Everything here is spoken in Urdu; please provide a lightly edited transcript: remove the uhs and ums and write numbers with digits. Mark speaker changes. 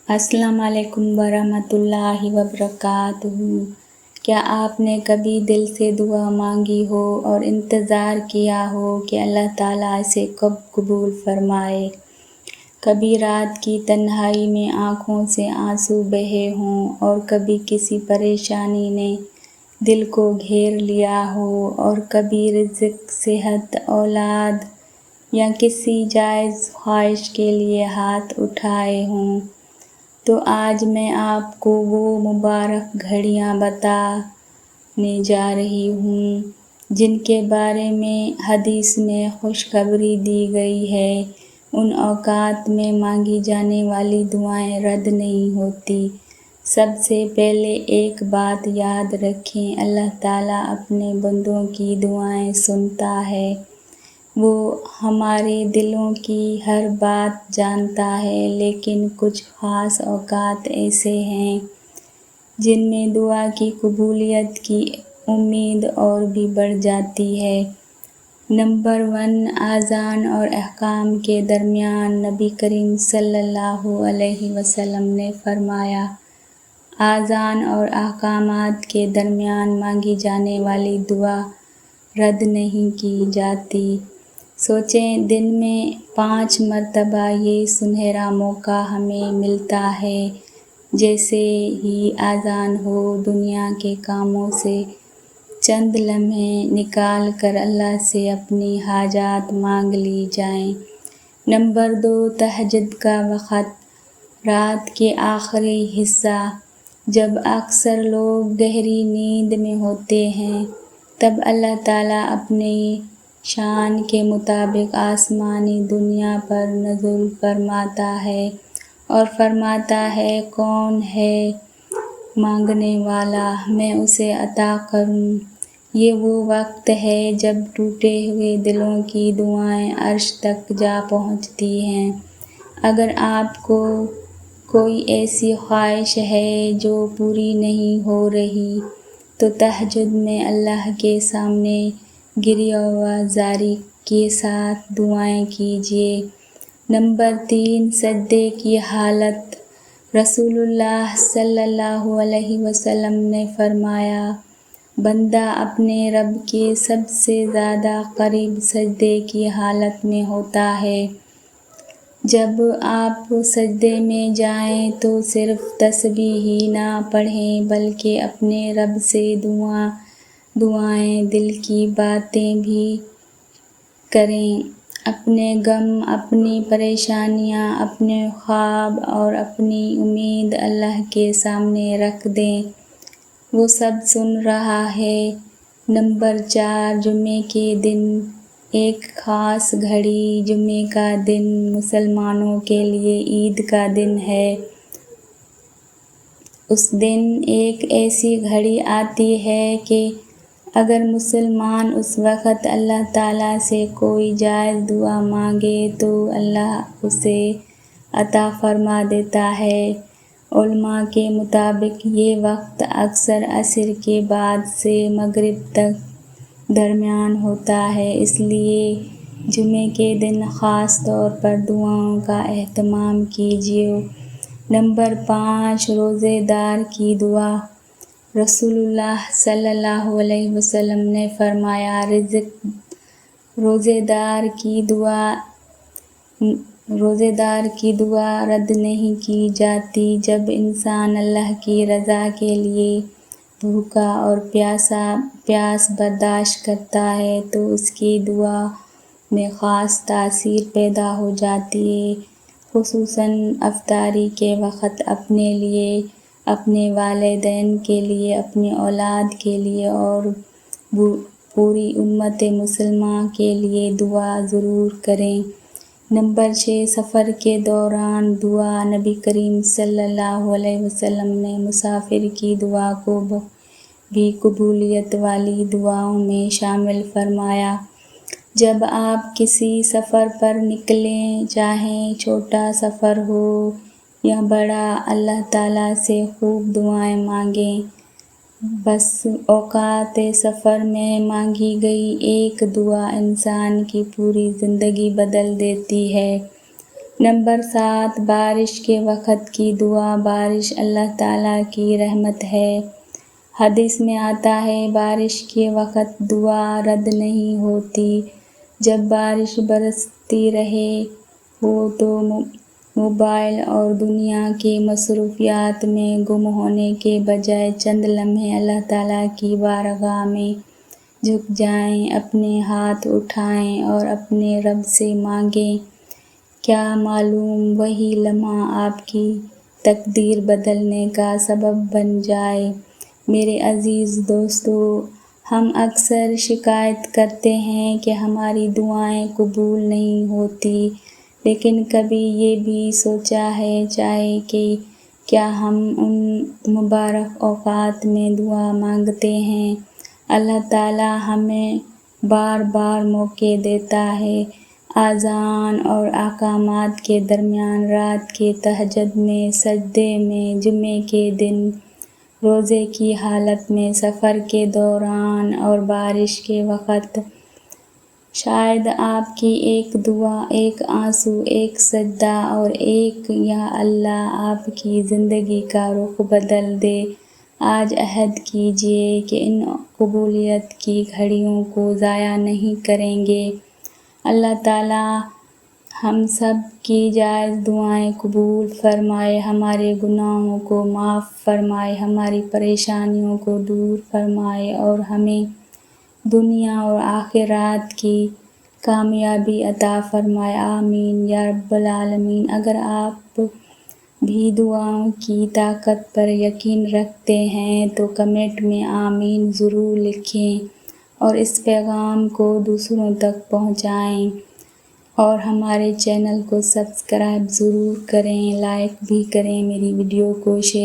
Speaker 1: السلام علیکم ورحمۃ اللہ وبرکاتہ۔ کیا آپ نے کبھی دل سے دعا مانگی ہو اور انتظار کیا ہو کہ اللہ تعالیٰ اسے کب قبول فرمائے؟ کبھی رات کی تنہائی میں آنکھوں سے آنسو بہے ہوں اور کبھی کسی پریشانی نے دل کو گھیر لیا ہو اور کبھی رزق، صحت، اولاد یا کسی جائز خواہش کے لیے ہاتھ اٹھائے ہوں، تو آج میں آپ کو وہ مبارک گھڑیاں بتانے جا رہی ہوں جن کے بارے میں حدیث میں خوشخبری دی گئی ہے۔ ان اوقات میں مانگی جانے والی دعائیں رد نہیں ہوتی۔ سب سے پہلے ایک بات یاد رکھیں، اللہ تعالیٰ اپنے بندوں کی دعائیں سنتا ہے۔ وہ ہمارے دلوں کی ہر بات جانتا ہے، لیکن کچھ خاص اوقات ایسے ہیں جن میں دعا کی قبولیت کی امید اور بھی بڑھ جاتی ہے۔ نمبر 1، اذان اور احکام کے درمیان۔ نبی کریم صلی اللہ علیہ وسلم نے فرمایا، اذان اور احکامات کے درمیان مانگی جانے والی دعا رد نہیں کی جاتی۔ سوچیں، دن میں 5 مرتبہ یہ سنہرا موقع ہمیں ملتا ہے۔ جیسے ہی اذان ہو، دنیا کے کاموں سے چند لمحے نکال کر اللہ سے اپنی حاجات مانگ لی جائیں۔ نمبر 2، تہجد کا وقت، رات کے آخری حصہ، جب اکثر لوگ گہری نیند میں ہوتے ہیں، تب اللہ تعالیٰ اپنی شان کے مطابق آسمانی دنیا پر نزول فرماتا ہے اور فرماتا ہے، کون ہے مانگنے والا، میں اسے عطا کروں۔ یہ وہ وقت ہے جب ٹوٹے ہوئے دلوں کی دعائیں عرش تک جا پہنچتی ہیں۔ اگر آپ کو کوئی ایسی خواہش ہے جو پوری نہیں ہو رہی، تو تہجد میں اللہ کے سامنے گریہ و زاری کے ساتھ دعائیں کیجیے۔ نمبر 3، سجدے کی حالت۔ رسول اللہ صلی اللہ علیہ وسلم نے فرمایا، بندہ اپنے رب کے سب سے زیادہ قریب سجدے کی حالت میں ہوتا ہے۔ جب آپ سجدے میں جائیں تو صرف تسبیح ہی نہ پڑھیں بلکہ اپنے رب سے دعائیں، دل کی باتیں بھی کریں۔ اپنے غم، اپنی پریشانیاں، اپنے خواب اور اپنی امید اللہ کے سامنے رکھ دیں، وہ سب سن رہا ہے۔ نمبر 4، جمعے کے دن، ایک خاص گھڑی۔ جمعے کا دن مسلمانوں کے لیے عید کا دن ہے۔ اس دن ایک ایسی گھڑی آتی ہے کہ اگر مسلمان اس وقت اللہ تعالیٰ سے کوئی جائز دعا مانگے تو اللہ اسے عطا فرما دیتا ہے۔ علماء کے مطابق یہ وقت اکثر عصر کے بعد سے مغرب تک درمیان ہوتا ہے، اس لیے جمعے کے دن خاص طور پر دعاؤں کا اہتمام کیجیے۔ نمبر 5، روزے دار کی دعا۔ رسول اللہ صلی اللہ علیہ وسلم نے فرمایا، روزے دار کی دعا رد نہیں کی جاتی۔ جب انسان اللہ کی رضا کے لیے بھوکا اور پیاس برداشت کرتا ہے تو اس کی دعا میں خاص تاثیر پیدا ہو جاتی ہے، خصوصاً افطاری کے وقت اپنے لیے، اپنے والدین کے لیے، اپنی اولاد کے لیے اور پوری امت مسلمہ کے لیے دعا ضرور کریں۔ نمبر 6، سفر کے دوران دعا۔ نبی کریم صلی اللہ علیہ وسلم نے مسافر کی دعا کو بھی قبولیت والی دعاؤں میں شامل فرمایا۔ جب آپ کسی سفر پر نکلیں، چاہے چھوٹا سفر ہو یا بڑا، اللہ تعالیٰ سے خوب دعائیں مانگیں۔ بس اوقات سفر میں مانگی گئی ایک دعا انسان کی پوری زندگی بدل دیتی ہے۔ نمبر 7، بارش کے وقت کی دعا۔ بارش اللہ تعالیٰ کی رحمت ہے۔ حدیث میں آتا ہے بارش کے وقت دعا رد نہیں ہوتی۔ جب بارش برستی رہے ہو تو موبائل اور دنیا کی مصروفیات میں گم ہونے کے بجائے چند لمحے اللہ تعالیٰ کی بارگاہ میں جھک جائیں، اپنے ہاتھ اٹھائیں اور اپنے رب سے مانگیں۔ کیا معلوم وہی لمحہ آپ کی تقدیر بدلنے کا سبب بن جائے۔ میرے عزیز دوستو، ہم اکثر شکایت کرتے ہیں کہ ہماری دعائیں قبول نہیں ہوتی، لیکن کبھی یہ بھی سوچا ہے چاہے کہ کیا ہم ان مبارک اوقات میں دعا مانگتے ہیں؟ اللہ تعالیٰ ہمیں بار بار موقع دیتا ہے۔ اذان اور اقامات کے درمیان، رات کے تہجد میں، سجدے میں، جمعے کے دن، روزے کی حالت میں، سفر کے دوران اور بارش کے وقت۔ شاید آپ کی ایک دعا، ایک آنسو، ایک سجدہ اور ایک یا اللہ آپ کی زندگی کا رخ بدل دے۔ آج عہد کیجیے کہ ان قبولیت کی گھڑیوں کو ضائع نہیں کریں گے۔ اللہ تعالیٰ ہم سب کی جائز دعائیں قبول فرمائے، ہمارے گناہوں کو معاف فرمائے، ہماری پریشانیوں کو دور فرمائے اور ہمیں دنیا اور آخرات کی کامیابی عطا فرمائے۔ آمین یا رب العالمین۔ اگر آپ بھی دعاؤں کی طاقت پر یقین رکھتے ہیں تو کمنٹ میں آمین ضرور لکھیں اور اس پیغام کو دوسروں تک پہنچائیں، اور ہمارے چینل کو سبسکرائب ضرور کریں، لائک بھی کریں، میری ویڈیو کو شیئر